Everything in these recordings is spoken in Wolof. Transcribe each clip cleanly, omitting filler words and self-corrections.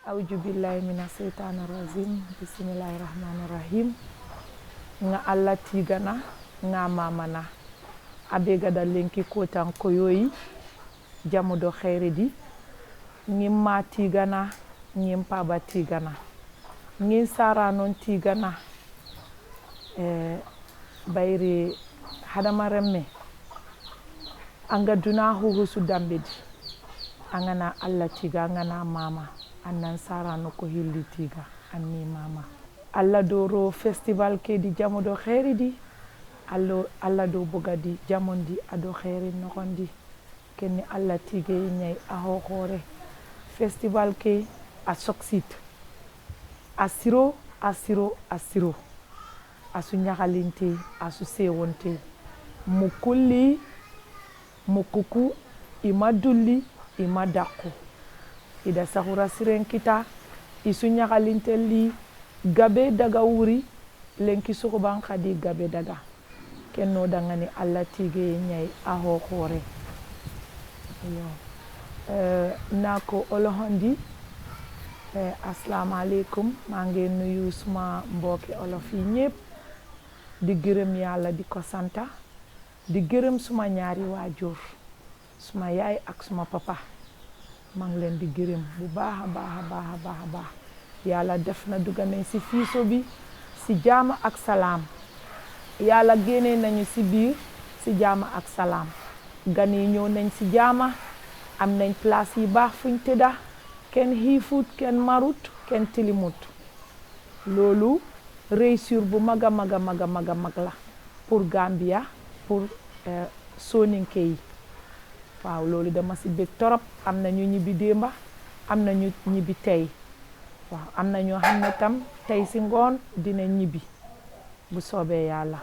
Auju billahi mina seytaani rajim bismillahi rahmani rahim nga Allah tigana nga mamana abega da lenki kotan koyoyi jamu do khairi di ngim ma tigana ngim paba tigana ngin sara non tigana bayri hadama remme anga duna husu dambedi angana Allah tiga angana mama annan sara no ko hilli tiga anni mama Allah doro festival ke di jamu do khairi di Allah do bogadi jamondi ado khairi no gondi kenni Allah tige nyai aho khore festival ke a succeed asiro asu nyagalinte asu sewonte mukulli mukuku imadulli imadako ida sahura siren kita isu nyagalintelli gabe daga wuri lenki sukuban khadi gabe daga kenno dangani Allah tige nyai aho khore nako olohondi assalamu alaikum mangi nuyu suma mboki olof yi ñepp di gërëm yalla di ko santa di gërëm suma ñaari waajur suma yaay ak suma papa mang leen di gërëm bu baax yalla def na duga nañ ci fiiso bi ci jaama ak salaam yalla génné nañu ci biir ci jaama ak salaam gani ñëw nañ ci jaama am nañ place yi baax fuñ tëdda ken xiifut ken marut ken tilimut loolu réussir bu maga la pour Gambia pour soninke yi waaw loolu dama ci bég torop am na ñu ñibbi démba am na ñu ñibbi tey waaw am na ñoo xam ne tam tey ci ngoon dina ñibbi bu soobee yàlla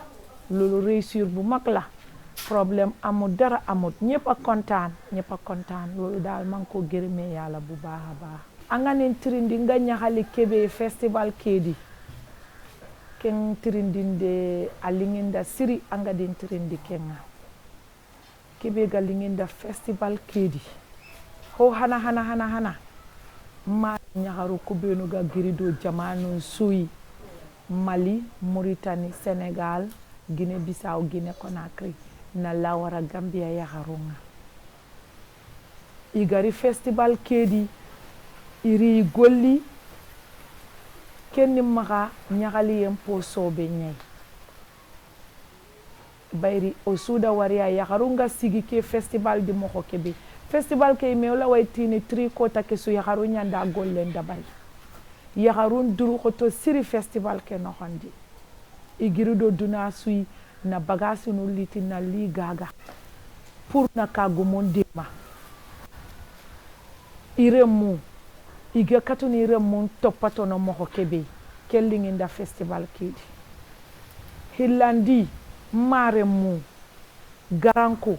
loolu réussir bu mag la problème amul dara amut ñëpp a kontaan loolu daal man ko gërëmee yàlla bu baax a baax anganen tirindi nga ñaxali kebe festival kedi ken tirindinde alinginda siri angadin tirindi kenga kebe galinginda festival kedi ho hana ma ñaxaru kubenu ga girido jamanu suyi Mali Mauritanie Sénégal Guinée Bissau Guinée Conakry na lawara Gambia yaxarunga igari festival kedi iri golli kenni maga ñagali yempo sobe ñay bayri o suda wariya yaxarunga sigi ke festival di moko kebe festival ke me wala waytini tricota ke su yaxaru ñanda gollen dabari yaxarun duru ko to siri festival ke no xondi igirido duna suyi na bagasi no liti na li gaga pour na kagu mondema iremu iga katuni iremu topato no moko kebe kellinginda festival kidi hillandi maremu garanko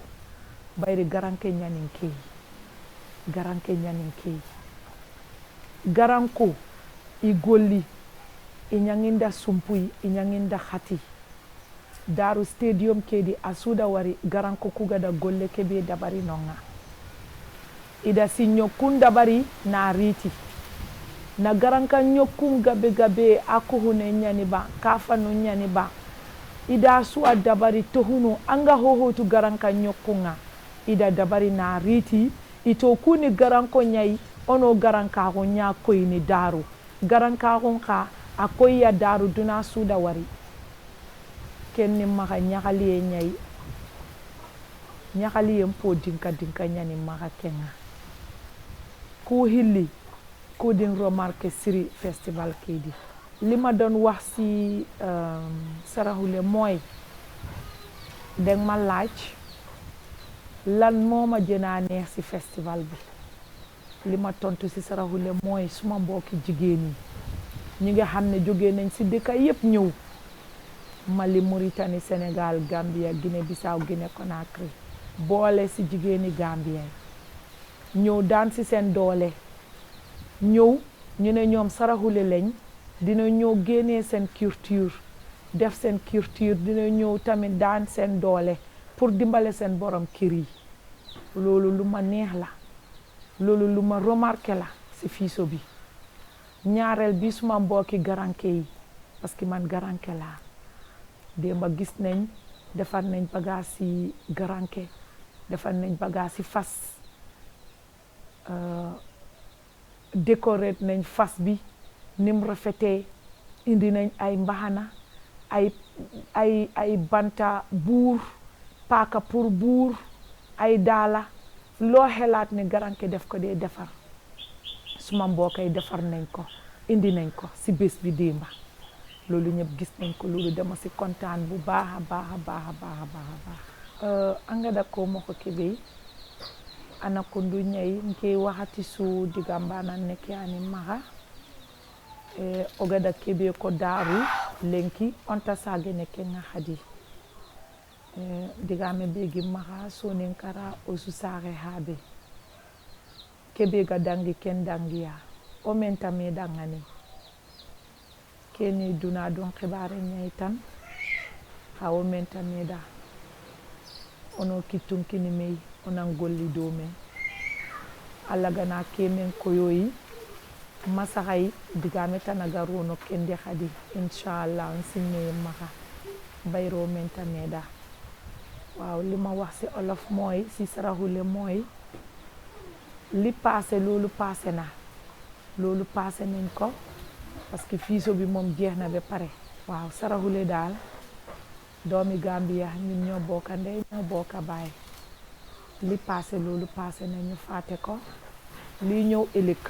bayri garanke nyaninke garanko igolli inyanginda sumpui inyanginda khati daru stadium kedi asuda wari garanko kugada golle kebe dabari nonga ida si nyokun dabari na riti na garanka nyokun gabe akuhune nyani ba kafanu nyani ba ida suwa dabari tohunu anga hohotu garanka nyokunga ida dabari na riti ito kuni garanko nyai ono garanka ho nya koyni daru garanka honka akoya daru duna suda wari kenni maka ñaxali ñay mpo dinka ñani maka kenga ku hilli ku din remarque siri festival kedi lima don wax ci sarahule mooy deng ma laaj lan moma jëna neex ci festival bi lima tontu ci sarahule mooy suma mbokki jigéen ñi nga xam ne jóge nañ ci dëkk yépp ñëw Mali Mauritanie Sénégal Gambia Guinée Bissau Guinée Conakry boole ci jigéeni Gambia ñëw daan ci seen doole ñëw ñu ne ñoom saraxule lañ dina ñëw génnee seen culture def seen culture dina ñëw tamit daan seen doole pour dimbale seen borom kër yi loolu lu ma neex la loolu lu ma remarqué la ci fiiso bi ñaareel bi suma mbokki garanke yi parce que man garanke laa démba gis nañ defar nañ bagaas yi garanke defar nañ bagaas yi fas décoré nañ fas bi nim rafetee indi nañ ay mbaxana ay banta buur paaka pour buur ay daala loo xelaat ne garanke def ko dee defar suma mbokkay defar nañ ko indi nañ ko si bés bi démba loolu ñëpp gis nañ ko loolu dama si kontaan bu baax a baax a baax a baax a baax a baax angada ko moko kebe ana kundu ñay nke waxati su digambana neke ani maga ogada kebe ko daru lenki onta sage neke nga hadi digame begi maga sonen kara osu sare habe kebe ga dangi ken dangiya o menta me dangani keni duna don xibare ñay tan hawo menta me da ono kitun kini mey onan golli do men alla gana kemen koyoyi masahay digame tanaga rono kende khadi inshallah on sinne maka bayro menta me da waaw lima wax ci olof moy ci sarahule moy li passé lolu passé na lolu passé nañ ko parce que fiiso bi mom jeex na ba pare waaw sarahule dal doomi Gambia ñun ñoo bokka ndey ñoo bokka baay li passé lolu passé na ñu faté ko li ñëw ëlëk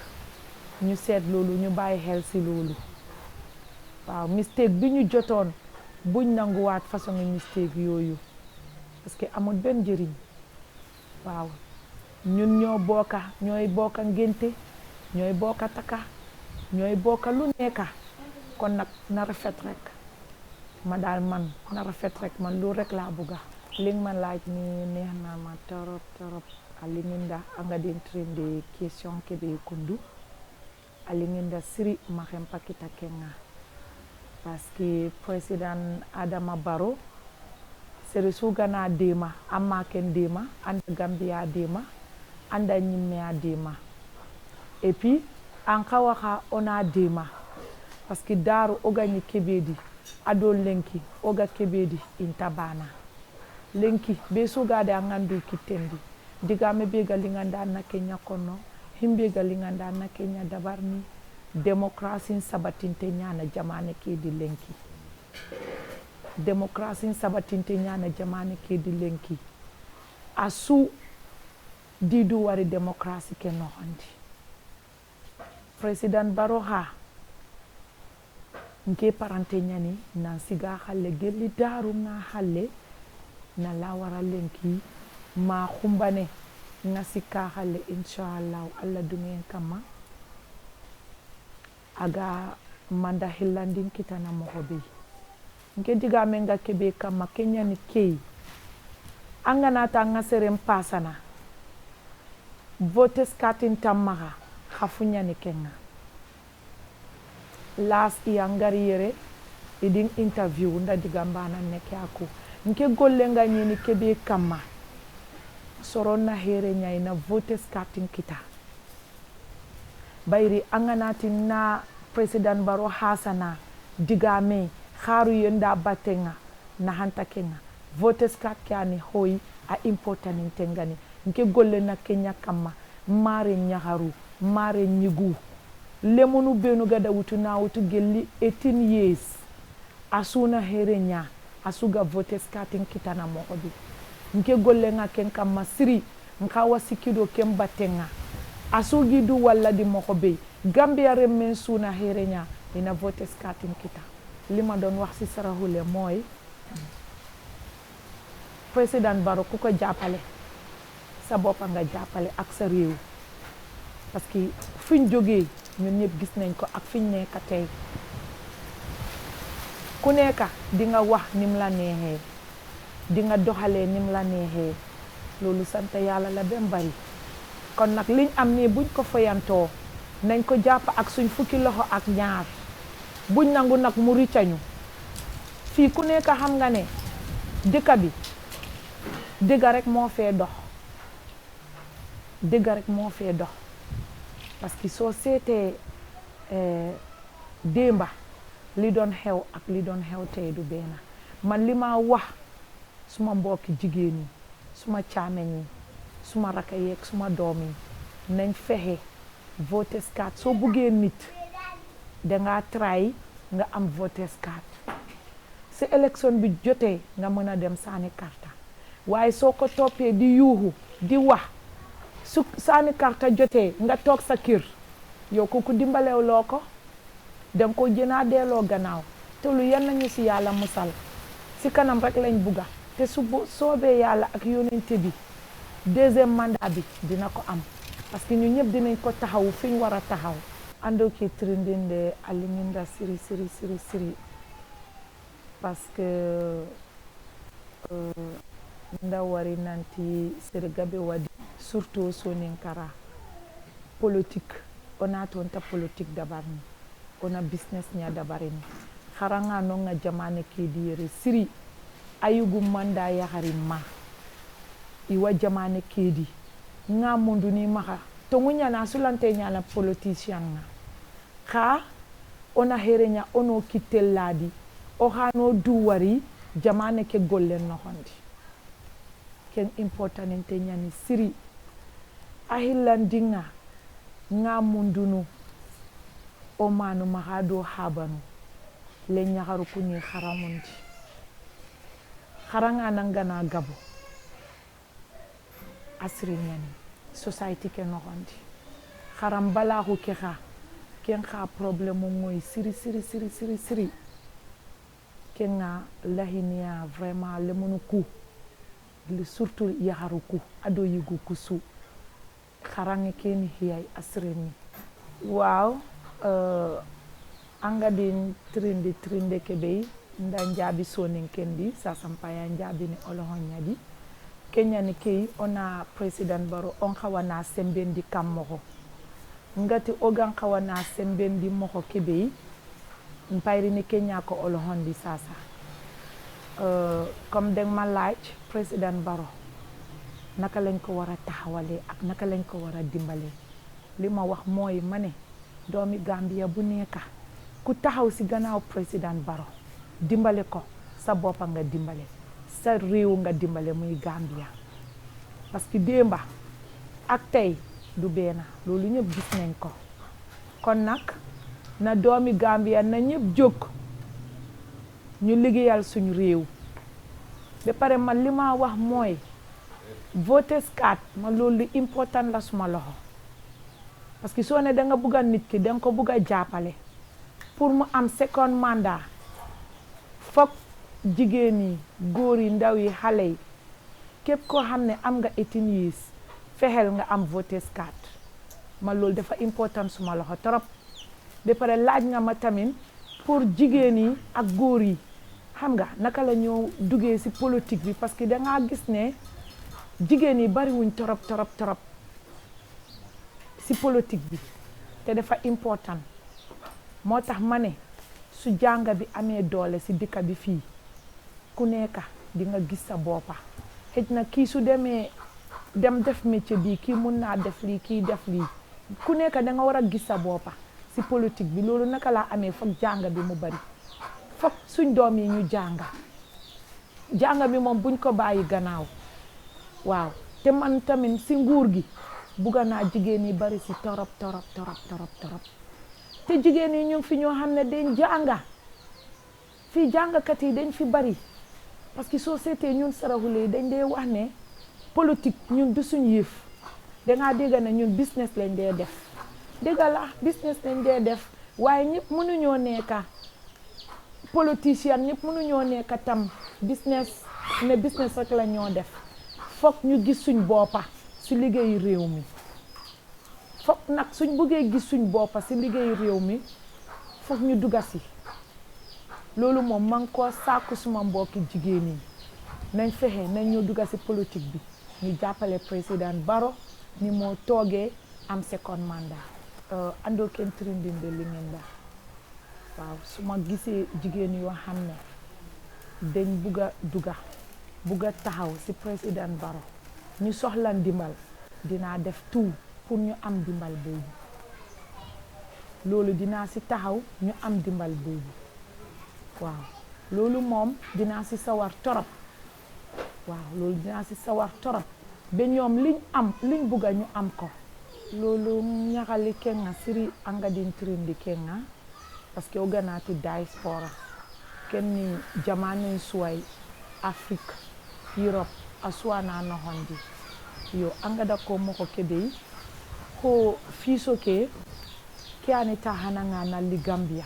ñu seet lolu ñu bàyyi xel ci lolu waaw mistake bi ñu jotoon buñ nanguwaat façon mistake yooyu parce que amul benn njëriñ waaw ñun ñoo bokka ñooy bokka ngénte ñooy bokka taka ñooy bokka lu nekka kon nag na rafet rek ma daal man na rafet rek man lu rek laa bëgga li nga ma laaj ni neex na ma torop alinginda anga den trende question kebe kundu alinginda siri maxem pakita kenga parce que président Adama Barrow sere sugana dema amma ken dema anda Gambia dema anda nyimmea dema et puis an kawaxa ona dema parce que daru ogani kebedi ado lenki oga kebedi intabana lenki be sugade angandu kitendi digame be galinganda na Kenya kono himbe galinganda na Kenya dabarni demokrasi sabatinte nyana jamane ke di lenki demokrasi sabatinte nyana jamane ke di lenki asu didu wari demokrasi ke no handi president Baroha nke parante nyani na siga xale gelli daru nga xale na la wara lenki ma xumbane nga sikka xale inshallah alla dungen kama aga manda hillandin kitana mohobe nke diga menga kebe kama Kenya ni kei angana ta nga serem pasana votes katin tamaga khafunya ni kenga last yangari yere idin interview nda diga mbana neke ako nke golle nga nyini kebe kama sorona here nyai na votes katin kita bayri anganati na president Barrow hasana digame kharu yenda batenga na hanta kenga votes kat kyani hoy a important intengani nke golle na Kenya kama mare nyaharu mare nyigu lemonu benu gada wutu na wutu gelli 18 years asuna herenya asuga votes katin kitana mohobi nke golle nga ken kama siri nka wasikido kem batenga asugi du walla di mohobe Gambia remen suna herenya ina votes katin kita lima don wax ci sarahule moy president Barrow ku ko jappale sa bopa nga jappale ak sa rew parce que fiñ joggé ñun ñep gis nañ ko ak fiñ nekk tay ku nekk di nga wax nim la nexé di nga doxale nim la nexé lolu sante yalla la bem bari kon nak liñ am ni buñ ko fayanto nañ ko japp ak suñ fukki loxo ak ñaar buñ nangu nak mu riccañu fi ku nekk xam nga ne dëkk bi dëgg rek mo fee dox dëgg rek mo fee dox parce que soo seetee démba li doon xew ak li doon xew tey du benn man li ma wax suma mbokki jigéen yi suma caameñ yi suma raka yeeg suma doom yi nañ fexe voters card soo buggee nit dangaa try nga am voters card si élection bi jotee nga mën a dem saani karta waaye soo ko toppee di yuuxu di wax su saani karta jotee nga toog sa kër yow kooku dimbalew loo ko danga ko jënaa delloo gannaaw te lu yan nañu si yàlla musal si kanam rek lañ bugga te su soobee yàlla ak yonente bi deuxième mandat bi dina ko am parce que ñu ñëpp dinañ ko taxaw fi ñu war a taxaw ando ki trindinde aliminda siri parce que nda wari nanti sergabe wadi surtout soninkara politique ona tonta politique dabarni ona business nya dabarini haranga no nga jamane kediyere siri ayugu manda ya harima iwa jamane kedi nga mundu ni maka to ngunya na sulante nya la politicien nga ka ona herenya ono kitelladi o hano duwari jamane ke gollen no hondi ken important te nyani siri ahillandinga nga mundunu o manu mahado habanu le nyakaru kunyi haramundi haranga nangana gabo asri nyani society ke no hondi haram bala ko ke ha ken ha problème moy siri ken nga lahinia vraiment le munuku surtout yaharuku ado yigu kusu kharange ken hiyay asreni waaw anga din trinde kebe nda njabi sonin kendi sa sampaya njabi ni olohonyadi kenya ni kei ona president baro on khawana sembendi kammo ngati ogan khawana sembendi moko kebe mpayri ni kenya ko olohondi sasa comme deng ma laaj président Barrow naka lañ ko war a taxawale ak naka lañ ko war a dimbale li ma wax mooy ma ne doomi Gambia bu nekka ku taxaw si gannaaw président Barrow dimbale ko sa boppa nga dimbale sa réew nga dimbale muy Gambia parce que démba ak tey du benn loolu ñëpp gis nañ ko kon nag na doomi Gambia na ñëpp jóg ñu liggéeyal suñu réew ba pare man li ma wax mooy voters card ma loolu important la suma loxo parce que soo ne da nga bugg a nit ki da nga ko bugg a jàppale pour mu am second mandat foog jigéen yi góor yi ndaw yi xale yi képp koo xam ne am nga 18 years fexeel nga am voters card ma loolu dafa important suma loxo trop ba pare laaj nga ma tamit pour jigéen yi ak góor yi xam nga naka la ñoo duggee ci politique bi parce que da ngaa gis ne jigéen yi bari wuñ torop ci politique bi te dafa important moo tax ma ne su jànga bi amee doole ci dëkk bi fii ku nekk di nga gis sa boppa xëj na kii su dem def métier bi kii mun naa def lii kii def lii ku nekk da nga war a gis sa boppa ci politique bi loolu naka laa amee foog jànga bi mu bari foog suñ doom yi ñu jànga bi moom buñ ko bàyyi gannaaw waaw te man tamit ci nguur gi bugga naa jigéen yi bari ci torop te jigéen yi ñu fi ñoo xam ne dañ jànga fii jàngakat yi dañ fi bari parce que soo seetee ñun saraxule dañ dee wax ne politique ñun du suñ yëf dangaa dégg ne ñun business lañ dee def dégg la business lañ dee def waaye ñëpp mënuñoo nekka politicien ñëpp mënuñoo nekka tam business ne business rek la ñoo def foog ñu gis suñ boppa ci liggéeyu réew mi foog nag suñ bëggee gis suñ boppa ci liggéeyu réew mi foog ñu dugga ci loolu moom man ko sàkku suma mbokki jigéen yi nañ fexe nañ ñoo dugga ci politique bi ñu jàppale président Barrow ni moo toogee am second mandat andoo kenn trindinde li ngeen la waaw su ma gisee jigéen yoo xam ne dañ bugga taxaw ci président Barrow ñu soxla ndimbal dinaa def tout pour ñu am dimbal boobu loolu dinaa si taxaw ñu am dimbal boobu waaw loolu moom dinaa si sawar torop waaw loolu dinaa si sawar torop ba ñoom liñ bugga ñu am ko loolu ñaxali kenga siri angadin trindi kenga parce que oganati diaspora kenni jamane suway Afrique Europe aswana no hondi yo angada ko moko kebe ko fiso ke ani ta hananga na li Gambia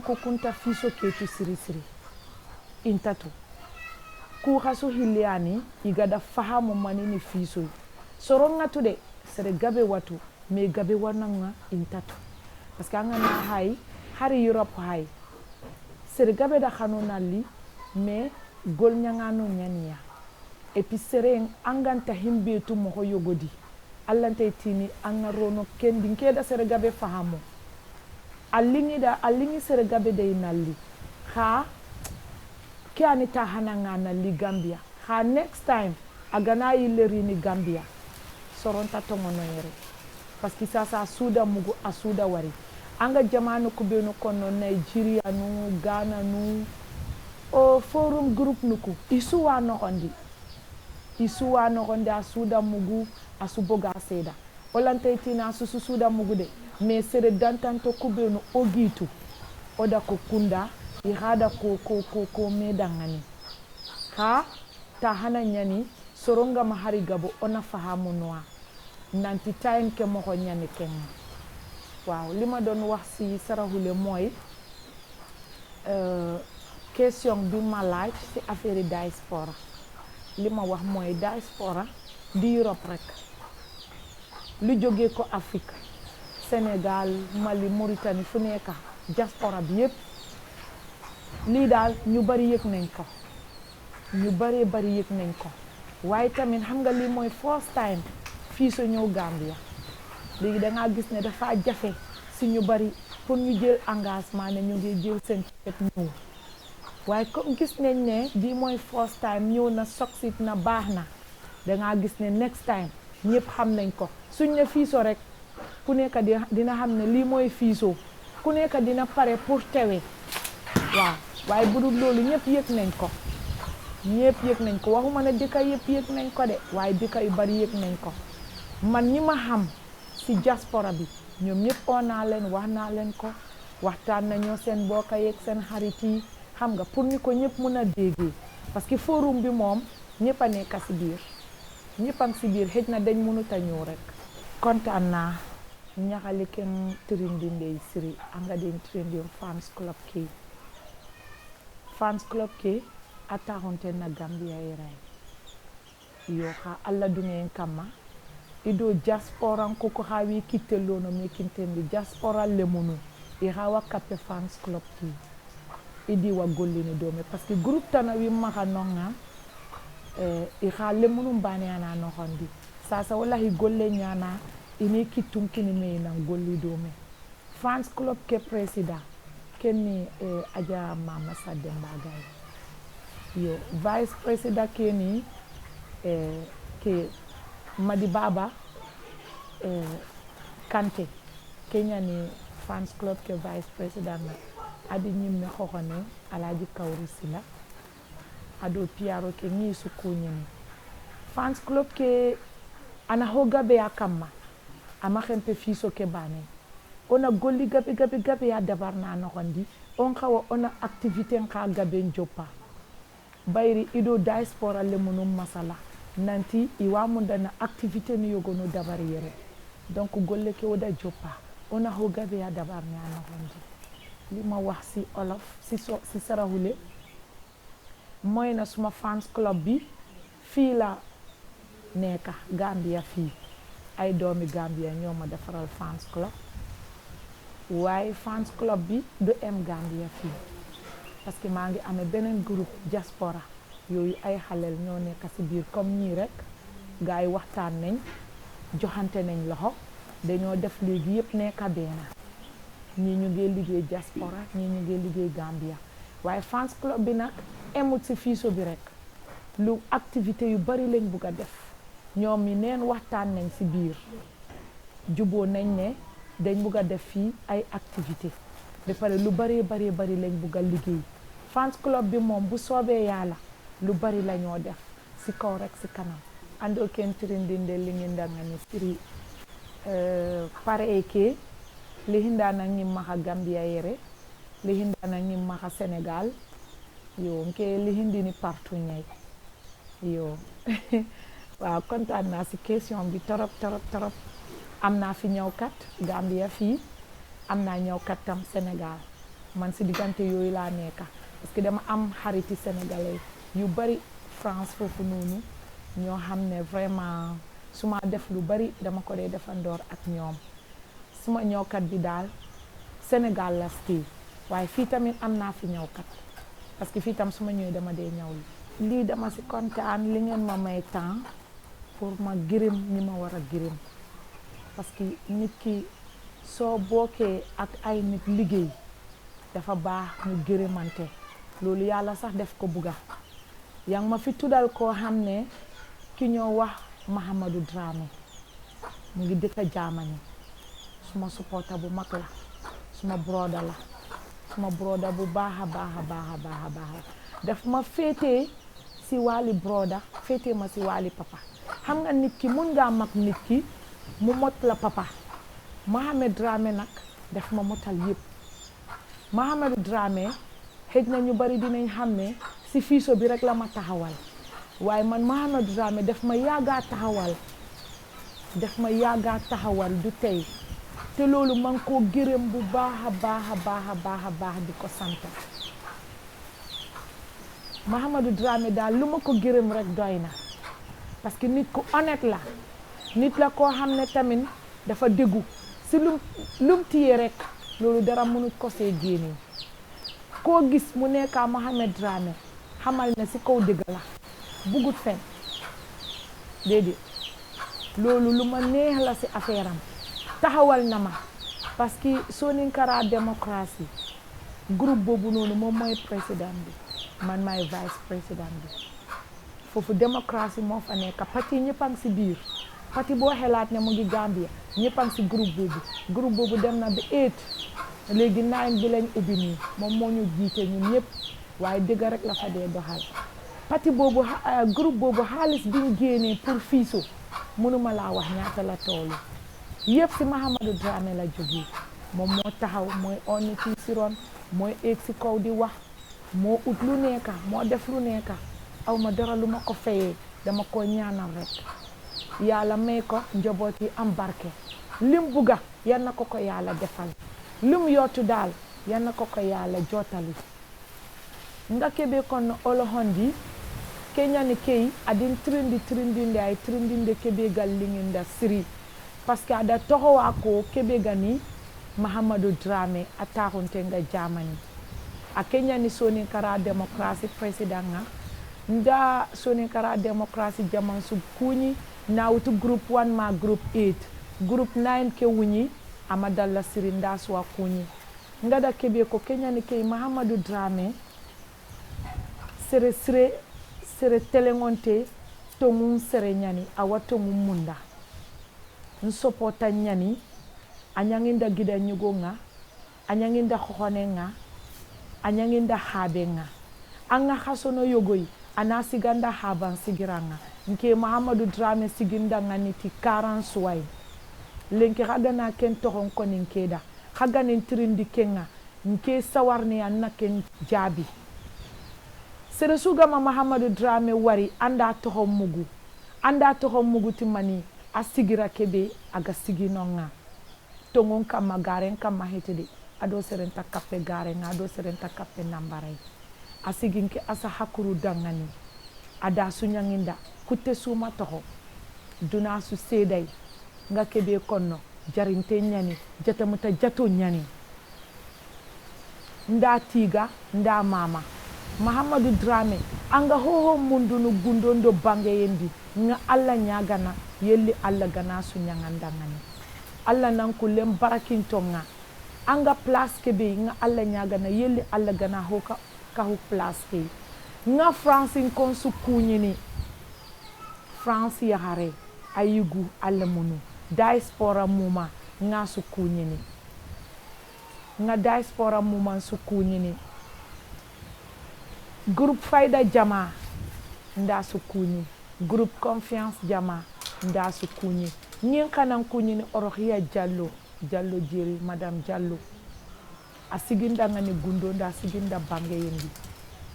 ko kunta fiso ke tu siri intatu ku haso hiliani igada fahamu manini fiso soronga tude sere gabe watu me gabe wananga intatu parce que anga na hay hari Europe hay sere gabe da khanona li me gol nyangano nyania et puis sere anganta himbe tu mo yogodi allante tini anga rono kendi keda sere gabe fahamu allingi sere gabe de nalli ha kiani ta hananga na li Gambia ha next time agana yileri ni Gambia soronta tongono yere parce que sasa suda mugu asuda wari anga jamanu kubenu kono Nigeria nu Ghana nu o forum group nuku isuwa no hondi asuda mugu asuboga seda olante tina suda mugu de mais sere dantanto kubenu ogitu oda ko kunda ihada ko medangani ha ta hana nyani soronga mahari gabo ona fahamu noa nanti time ke moko nyani ken waaw lima doon wax ci sarahule mooy question bi ma laaj ci affaire diaspora lima wax mooy diaspora di Europe rek lu jógee ko Afrique Sénégal Mali Mauritanie fu nekk diaspora bi yépp lii daal ñu bari yëg nañ ko waaye tamit xam nga lii mooy first time fii so ñëw Gambia léegi dangaa gis ne dafa jafe si ñu bari pour ñu jël engagement ne ñu ngi jël seen ticket ñëw waaye comme gis nañ ne bii mooy first time ñëw na succeed na baax na dangaa gis ne next time ñëpp xam nañ ko suñ ne fiiso rek ku nekk dina xam ne lii mooy fiiso ku nekk dina pare pour tewe waaw waaye bu dul loolu ñëpp yëg nañ ko waxuma ne dëkk yëpp yëg nañ ko de waaye dëkk yu bari yëg nañ ko man ñi ma xam si diaspora bi ñoom ñëpp oo naa leen wax naa leen ko waxtaan nañoo seen mbokk yeeg seen xarit yi xam nga pour ñu ko ñëpp mën a déggee parce que forum bi moom ñëpp a nekk si biir xëj na dañ mënut a ñëw rek kontaan naa ñaxali ken trindi ndey siri anga den trindi fans club ke atahonte na Gambia irai yo ha alla dungen kama ido diaspora ko hawi kitelo no me kintendi diaspora lemunu i hawa kape fans club ki idi wa gollini dome parce que groupe tana wi maha nonga i ha lemunu mbani ana no hondi sasa wallahi golle nyana ini kitum kini me nan golli dome fans club ke president kenni aja mama sadde mbagay yo vice president keni ke Madi Baba Kante Kenya ni fans club ke vice president na adi nyimme xoxone Alaji Kawri Sila ado Piaro ke ni sukunyeni fans club ke ana hoga be akama ama xempe fiso ke bane ona golli gabe ya dabarna no xondi on xawa ona activité nga gabe njopa bayri ido diaspora le munum masala nanti iwa munda na activité ni yogono dabari yere donc golle ke oda jopa ona ho gabe ya dabar ni ana hondi lima wax si olof si sarahule moy na suma fans club bi fi la neka Gambia fi ay doomi Gambia ñoma defaral fans club waaye fans club bi du em Gambia fi parce que maa ngi amee beneen groupe diaspora yooyu ay xaleel ñoo nekk ci biir comme ñii rek gars yi waxtaan nañ joxante nañ loxo dañoo def léegi yëpp nekk benn ñii ñu ngi liggéey diaspora ñii ñu ngi liggéey Gambia waaye fans club bi nag emut ci fiiso bi rek lu activité yu bari lañ bugg a def ñoom mi neen waxtaan nañ ci biir juboo nañ ne dañ bugg a def fii ay activité ba pare lu bari lañ bugg a liggéey fans club bi moom bu soobee yàlla lu bari la ñoo def si kaw rek si kanam ando ken tirindinde lingindangani siri pare eke lihindana ngimmaha Gambia yere lihindana ngimmaha Sénégal yo nke lihindini partout ñay yo waaw kontaan naa si question bi torop am naa fi ñëwkat Gambia fii am naa ñëwkat tam Sénégal man si diggante yooyu laa nekka parce que dama am xariti sénégalais yu bari France foofu noonu ñoo xam ne vraiment su ma def lu bari dama ko dee defandoor ak ñoom suma ñëwkat bi daal Sénégal la stay waaye fii tamit am naa fi ñëwkat parce que fii tam su ma ñëwee dama dee ñëw lii dama si kontaan li ngeen ma may temps pour ma gërëm ñi ma war a gërëm parce que nit ki soo bokkee ak ay nit liggéey dafa baax ñu gërëmante loolu yàlla sax def ko bugga yang ma fi tuddal koo xam ne ki ñoo wax Mahamadou Dramé mu ngi dëkk Germany suma supporter bu mag la suma broda la suma broda bu baax a baax daf ma féetee si wàlli broda féetee ma si wàlli papa xam nga nit ki mun ngaa mag nit ki mu mot la papa Mohamed Dramé nag daf ma motal yëpp Mohamed Dramé xëj na ñu bari dinañ xam ne si fiiso bi rek la ma taxawal waaye man Mohamed Dramé daf ma yàggaa taxawal du tey te loolu man koo gërëm bu baax a baax di ko sant Mohamed Dramé daal lu ma ko gërëm rek doy na parce que nit ku honnête la nit la koo xam ne tamit dafa déggu si lum téye rek loolu dara mënut ko see génne koo gis mu nekkaa Mohamed Dramé xamal ne si kaw dëgg la bugut fen déedéet loolu lu ma neex la si affaire am taxawal na ma parce que Soninkarah démocratie groupe boobu noonu moom mooy président bi man maay vice président bi foofu démocratie moo fa nekk parti ñëpp a ngi si biir parti boo xelaat ne mu ngi Gambia ñëpp a ngi si groupe boobu dem na ba 8 léegi 9 bi lañ ubbi nii moom moo ñu jiite ñun ñëpp waaye dëgg rek la fa dee doxal parti boobu groupe boobu xaalis bi ñu génnee pour fiiso mënuma laa wax ñaata la toolu yëpp si Mahamadou Dramé la jógee moom moo taxaw mooy on nit yi si ron mooy eeg si kaw di wax moo ut lu nekka moo def lu nekka aw ma dara lu ma ko fayee dama ko ñaanal rek yàlla may ko njaboot yi am barke lim bugga yan na ko yàlla defal lim yootu daal yan na ko yàlla jootali nga kebe kono olohondi kenyani kei adin trindinde ay trindinde kebe gal linginda siri parce que ada toho wako kebe gani Mahamadou Dramé atakunte nga Germany a kenyani Soninkarah démocratie président nga nda Soninkarah démocratie jaman su kuni na wutu group 1 ma group 8 group 9 ke wuni amadalla siri nda suwa kuni ngada kebe ko kenyani kei Mahamadou Dramé sere telengonte tongun sere nyani awa tongun munda nsopota nyani anyanginda gida nyugo nga anyanginda khokhone nga anyanginda habe nga anga khasono yogoi anasiganda haban sigiranga nke Mahamadou Dramé siginda nga niti 40 suwai lenki khagana ken tohon konin keda khaganin trindi kenga nke sawarni anna ken jabi sere sugama Mahamadou Dramé wari anda toho mugu timani a sigira kebe aga siginonga tongon kama garen kama hetede ado serenta kappe garen ado serenta kappe nambaray a siginke asa hakuru dangani ada sunyanginda kutte suma toho duna su seday nga kebe konno jarinte nyani jatamuta jato nyani nda tiga nda mama Mahamadou Dramé anga hoho mundunu gundondo bange yendi nga alla nyagana yelli alla gana su nyangandangani alla nan kulem barakintonga anga place kebe nga alla nyagana yelli alla gana hoka kahu place ke nga France kon su kunyini France ya hare ayugu alla munu diaspora muma nga su kuñini nga diaspora muman su kuñini groupe fayda jama nda su kuñi groupe confiance jama nda su kuñi ñin kanan kuñini Orohiya Jallow jeri madame Jallow a siginda ngani gundo nda siginda bange yendi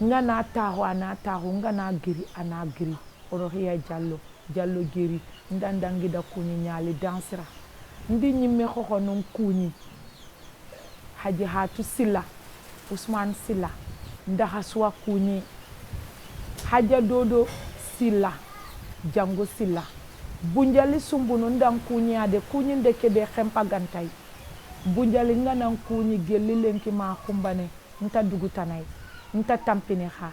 nga na tahu nga na giri ana giri Orohiya Jallow giri ndandangida kuñi ñali dansira ndi ñimme xoxo nun kuñi Haji Hatu Silla Usman Silla ndaxa suwa kuñi Haja Dodo Silla Jango Silla bunjali sumbunu ndan kuñi ade kuñi ndeke be xempa gantay bunjali nga nan kuñi gelli lenki ma kumbane nta dugutanay nta tampine xa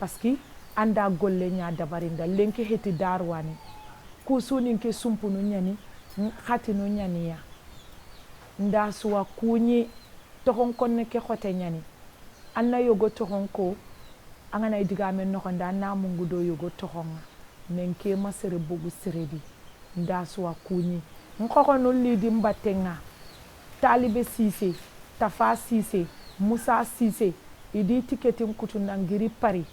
parce que anda golle nya dabarinda lenki heti darwani kusuni nke sumpunu nyani khatinu nyani ya nda suwa kuñi tohon konne ke xote nyani anna yogo tohon ko angana idiga men no nda na mungu do yogo tohonga menke masere bogu seredi nda suwa kuñi nkoko no lidi mbatenga Talibe Cissé Tafa Cissé Musa Cissé idi tiketi mkutu ngiri Paris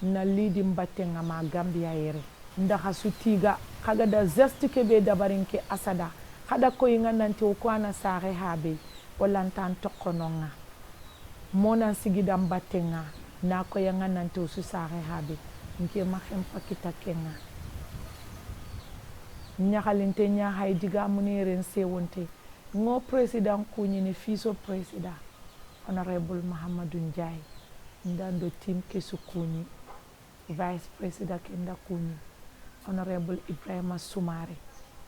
na lidi mbatenga ma Gambia yere ndaxa sutiga kaga da zesti kebe dabarinke asada kada ko yinga nanti ko ana sare habe olantan tokononga mona sigida mbatenga na ko yanga nanti su sare habe nke ma xem pakita kenga nyaxalinte nya hay diga muneren sewonte ngo president kuñini fiso president honorable Mahamadou Njie ndando team kesu kuñi vice president kenda kuñi honorable Ibrahima Soumare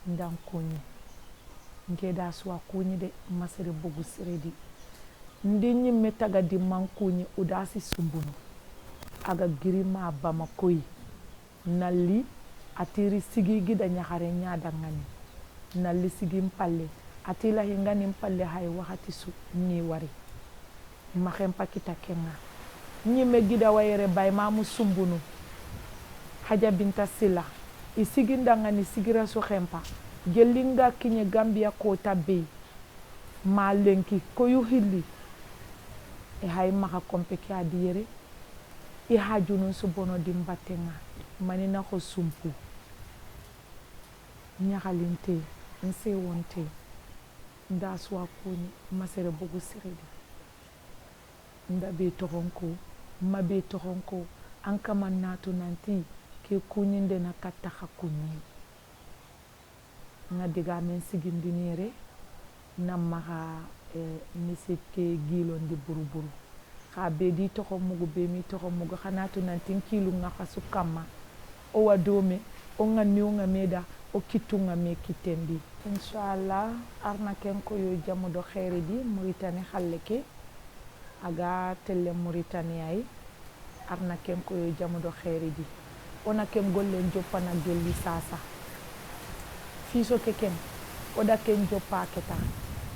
ndan kuñi ngeda suwa kuñi de masere bogu seredi ndi ñimme taga di man kuñi udasi sumbunu aga girima bama koy nalli atiri sigi gida ñaxare ñaada ngani nalli sigi mpalle atila hingani mpalle hay waxati su ni wari maxem pakita kenga ñimme gida wayere bay mamu sumbunu Haja Binta Silla isiginda ngani sigira su xempa gelinga kiñe Gambia ko tabbe ma lenki ko yu hilli e hay maxa kompeki adiyere e hajunu su bono di mbatenga manina ko sumpu ñaxalinte nse wonte nda suwa kuñi masere bogu siredi nda be toxonko ma be toxonko an kaman natu nanti ke kuñinde na kattaxa kuñi nga diga men sigindinere na maxa misi ke gilondi buruburu xa be di toxo mugu be mi toxo mugu xanatu nanti kilu nga xasu kamma o wadome o nga niu nga meda o kitu nga me kitendi inshallah arna ken ko yo jamu do xeeri di Mauritanie xalle ke aga tele Mauritanie ay arna ken ko yo jamu do xeeri di ona ken gollen joppana gelli sasa fiso ke ken oda ken joppa keta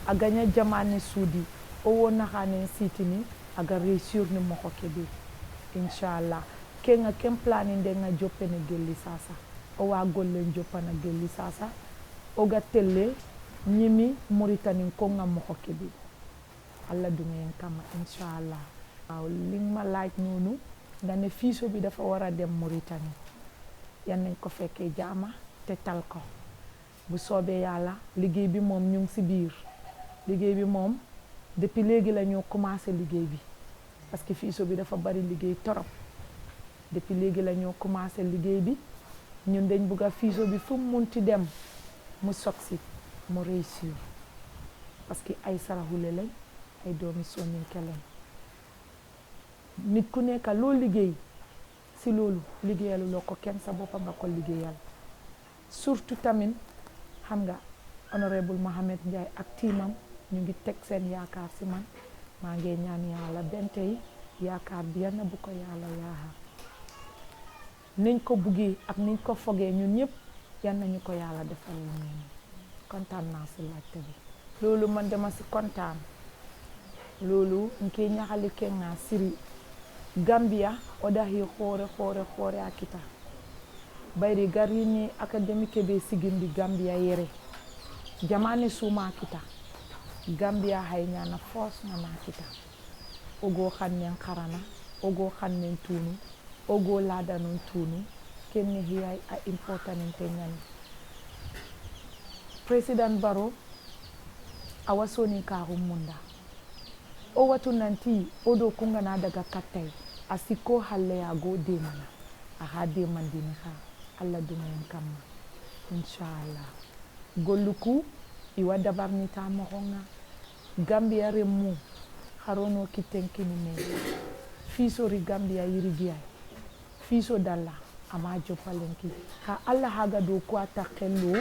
aganya jamane sudi o wona xane sitini aga réussir ni moko kebe inshallah kenga ken planinde nga joppene gelli sasa o wa gollen joppana gelli sasa o ga telle ñimi Mauritanie ko nga moko kebe alla dumen kama inshallah waaw li ma laaj nonu dane fiso bi dafa wara dem Mauritanie yan nañ ko fekke jaama te tal ko bu soobee yàlla liggéey bi moom ñu ngi ci biir liggéey bi moom depuis léegi la ñu commencé liggéey bi parce que fiso bi dafa bari liggéey torop depuis léegi la ñu commencé liggéey bi ñun dañ bëgg a fiso bi fu mu munti dem mu soksi mu réussir parce que ay saraxule lañ ay doomi soninke lañ nit ku nekk loo liggéey si loolu liggéeyalu loo ko kenn sa boppa nga ko liggéeyal surtout tamit xam nga honorable Mohamed Njie ak tiimam ñu ngi teg seen yaakaar si man maa ngi ñaan yàlla benn tey yaakaar bi yal na bu ko yàlla yaaxal niñ ko buggee ak niñ ko fogee ñun ñëpp yal nañu ko yàlla defal ñun kontaan naa si laajte bi loolu man dama si kontaan loolu nke ñaxali kenga siri Gambia odahi xoore akita bayri garini académique be sigindi Gambia yere jamane suma kita Gambia hay nyana force na kita ogo xannen xarana ogo xannen tunu ogo ladanon tunu kenni hiyay a important te nyani President Barrow awasoni ka munda o watu nanti odo kunga na daga katay asiko halle ya go demana aha demandini ha Allah dumen kamma inshallah golluku iwa dabarnita mohonga Gambia remu harono kitenkini me fiso ri Gambia yirigiya fiso dalla ama jopalenki ha Allah haga do ko atakelo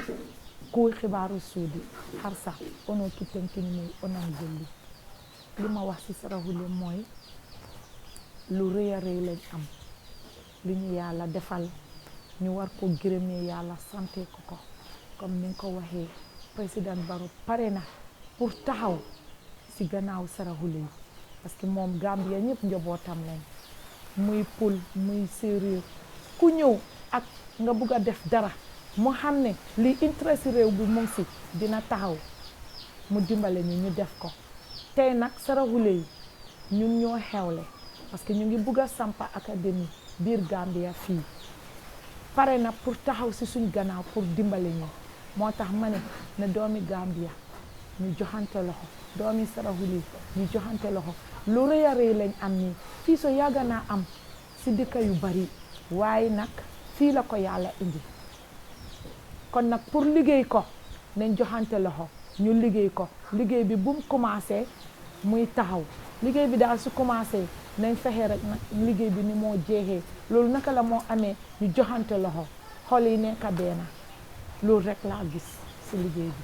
ko xibaru sudi harsa ono kitenkini me onan gollu lima wax ci sarahule moy lu reey lañ am li ñu yàlla defal ñu war ko gërëmee yàlla santé ko comme ni nga ko waxee président Barrow pare na pour taxaw ci gannaaw sarahule yi parce que moom Gambia ñëpp njabootam lañ muy pul muy séeréer ku ñëw ak nga bugg a def dara mu xam ne li intérêt ci réew bi mu ngi ci dina taxaw mu dimbale ñu def ko tey nag sarahule yi ñun ñoo xewle parce que ñu ngi bugg a sampa académie biir Gambia fii pare na pour taxaw ci suñ gannaaw pour dimbale ñu moo tax ma ne na doomi Gambia ñu joxante loxo doomi sarahule ñu joxante loxo lu rëy a rëy lañ am nii fii so yàgg naa am ci dëkk yu bari waaye nag fii la ko yàlla indi kon nag pour liggéey ko nañ joxante loxo ñu liggéey ko liggéey bi bu mu commencé muy taxaw liggéey bi daal su commencé nañ fexe rek nag liggéey bi ni moo jeexee loolu naka la moo amee ñu joxante loxo xol yi nekk benn loolu rek laa gis ci liggéey bi